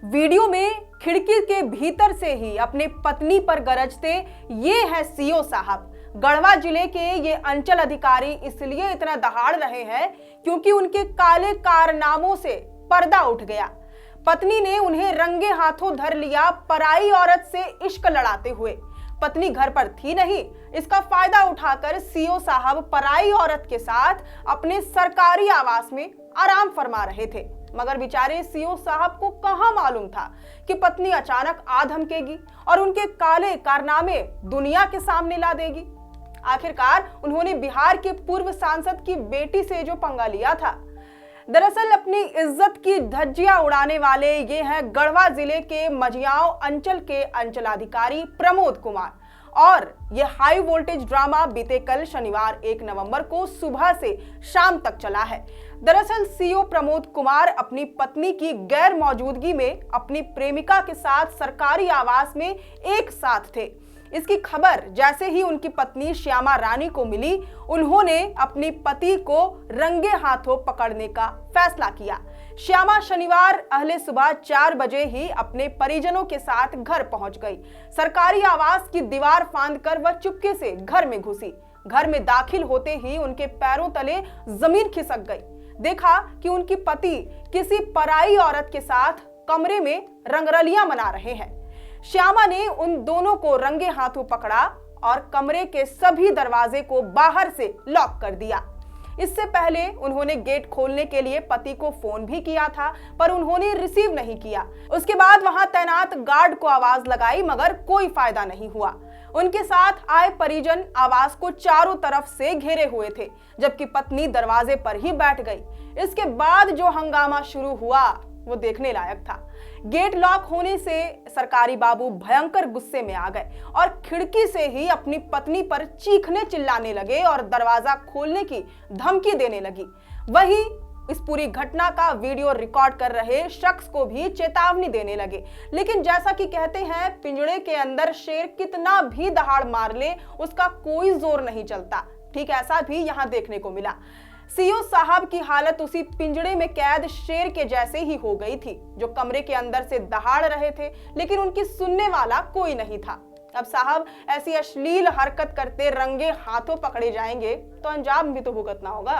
Video में खिड़की के भीतर से ही अपने पत्नी पर गरजते ये है सीओ साहब। गढ़वा जिले के ये अंचल अधिकारी इसलिए इतना दहाड़ रहे हैं क्योंकि उनके काले कारनामों से पर्दा उठ गया। पत्नी ने उन्हें रंगे हाथों धर लिया पराई औरत से इश्क लड़ाते हुए। पत्नी घर पर थी नहीं, इसका फायदा उठाकर सीओ साहब पराई औरत के साथ अपने सरकारी आवास में आराम फरमा रहे थे। मगर बेचारे सीओ साहब को कहां मालूम था कि पत्नी अचानक आ धमकेगी और उनके काले कारनामे दुनिया के सामने ला देगी। आखिरकार उन्होंने बिहार के पूर्व सांसद की बेटी से जो पंगा लिया था। दरअसल अपनी इज्जत की धज्जियां उड़ाने वाले ये हैं गढ़वा जिले के मझियाओं अंचल के अंचलाधिकारी प्रमोद कुमार। और ये हाई वोल्टेज ड्रामा बीते कल शनिवार 1 नवंबर को सुबह से शाम तक चला है। दरअसल सीओ प्रमोद कुमार अपनी पत्नी की गैर मौजूदगी में अपनी प्रेमिका के साथ सरकारी आवास में एक साथ थे। इसकी खबर जैसे ही उनकी पत्नी श्यामा रानी को मिली, उन्होंने अपनी पति को रंगे हाथों पकड़ने का फैसला किया। श्यामा शनिवार अहले सुबह 4 बजे ही अपने परिजनों के साथ घर पहुंच गई। सरकारी आवास की दीवार फांदकर वह चुपके से घर में घुसी। घर में दाखिल होते ही उनके पैरों तले जमीन खिसक गई। देखा कि उनकी पति किसी पराई औरत के साथ कमरे में रंगरलियां मना रहे हैं। श्यामा ने उन दोनों को रंगे हाथों पकड़ा और कमरे के सभी दरवाजे को बाहर से लॉक कर दिया। इससे पहले उन्होंने गेट खोलने के लिए पति को फोन भी किया था, पर उन्होंने रिसीव नहीं किया। उसके बाद वहां तैनात गार्ड को आवाज लगाई, मगर कोई फायदा नहीं हुआ। उनके साथ आए परिजन आवास को चारों तरफ से घेरे हुए थे, जबकि पत्नी दरवाजे पर ही बैठ गई। इसके बाद जो हंगामा शुरू हुआ वो देखने लायक था। गेट लॉक होने से सरकारी बाबू भयंकर गुस्से में आ गए और खिड़की से ही अपनी पत्नी पर चीखने चिल्लाने लगे और दरवाजा खोलने की धमकी देने लगी। वहीं इस पूरी घटना का वीडियो रिकॉर्ड कर रहे शख्स को भी चेतावनी देने लगे। लेकिन जैसा कि कहते हैं, पिंजड़े के अंदर शेर कितना भी दहाड़ मार ले, उसका कोई जोर नहीं चलता। ठीक ऐसा भी यहां देखने को मिला। सीओ साहब की हालत उसी पिंजड़े में कैद शेर के जैसे ही हो गई थी, जो कमरे के अंदर से दहाड़ रहे थे, लेकिन उनकी सुनने वाला कोई नहीं था। अब साहब ऐसी अश्लील हरकत करते रंगे हाथों पकड़े जाएंगे तो अंजाम भी तो भुगतना होगा।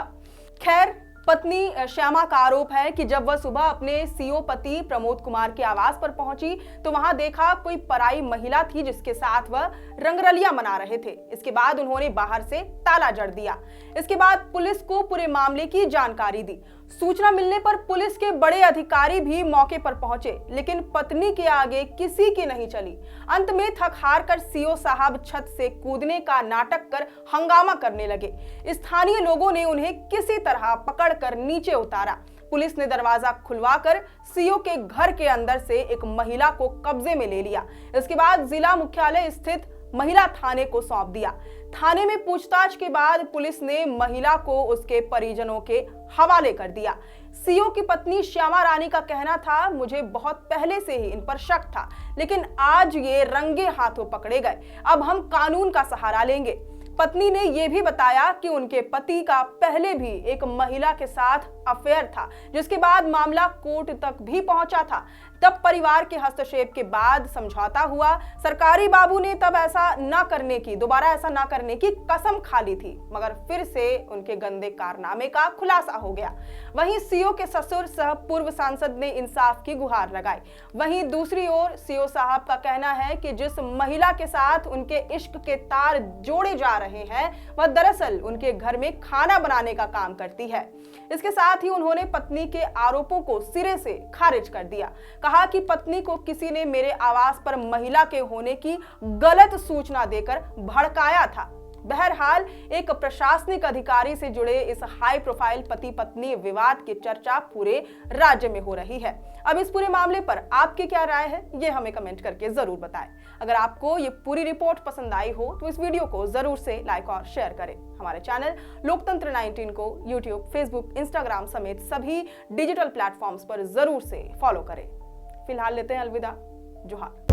खैर, पत्नी श्यामा का आरोप है कि जब वह सुबह अपने सीओ पति प्रमोद कुमार के आवास पर पहुंची तो वहां देखा कोई पराई महिला थी जिसके साथ वह रंगरलियां मना रहे थे। इसके बाद उन्होंने बाहर से ताला जड़ दिया। इसके बाद पुलिस को पूरे मामले की जानकारी दी। सूचना मिलने पर पुलिस के बड़े अधिकारी भी मौके पर पहुंचे, लेकिन पत्नी के आगे किसी की नहीं चली। अंत में थक हार कर सीओ साहब छत से कूदने का नाटक कर हंगामा करने लगे। स्थानीय लोगों ने उन्हें किसी तरह पकड़कर नीचे उतारा। पुलिस ने दरवाजा खुलवाकर सीओ के घर के अंदर से एक महिला को कब्जे में ले लिया। इसके बाद जिला मुख्यालय स्थित महिला थाने को सौंप दिया। थाने में पूछताछ के बाद पुलिस ने महिला को उसके परिजनों के हवाले कर दिया। सीओ की पत्नी श्यामा रानी का कहना था, मुझे बहुत पहले से ही इन पर शक था, लेकिन आज ये रंगे हाथों पकड़े गए। अब हम कानून का सहारा लेंगे। पत्नी ने यह भी बताया कि उनके पति का पहले भी एक महिला के साथ अफेयर था, जिसके बाद मामला कोर्ट तक भी पहुंचा था। तब परिवार के हस्तक्षेप के बाद समझौता हुआ। सरकारी बाबू ने तब दोबारा ऐसा ना करने की कसम खा ली थी, मगर फिर से उनके गंदे कारनामे का खुलासा हो गया। वहीं सीओ के ससुर सह पूर्व सांसद ने इंसाफ की गुहार लगाई। वहीं दूसरी ओर सीओ साहब का कहना है कि जिस महिला के साथ उनके इश्क के तार जोड़े जा रहे हैं, वह दरअसल उनके घर में खाना बनाने का काम करती है। इसके साथ ही उन्होंने पत्नी के आरोपों को सिरे से खारिज कर दिया। कहा कि पत्नी को किसी ने मेरे आवास पर महिला के होने की गलत सूचना देकर भड़काया था। बहरहाल, एक प्रशासनिक अधिकारी से जुड़े इस हाई प्रोफाइल पति पत्नी विवाद की चर्चा पूरे राज्य में हो रही है। अब इस पूरे मामले पर आपकी क्या राय है, ये हमें कमेंट करके जरूर बताएं। अगर आपको ये पूरी रिपोर्ट पसंद आई हो तो इस वीडियो को जरूर से लाइक और शेयर करें। हमारे चैनल लोकतंत्र 19 को यूट्यूब, फेसबुक, इंस्टाग्राम समेत सभी डिजिटल प्लेटफॉर्म्स पर जरूर से फॉलो करें। फिलहाल लेते हैं अलविदा। जोहार।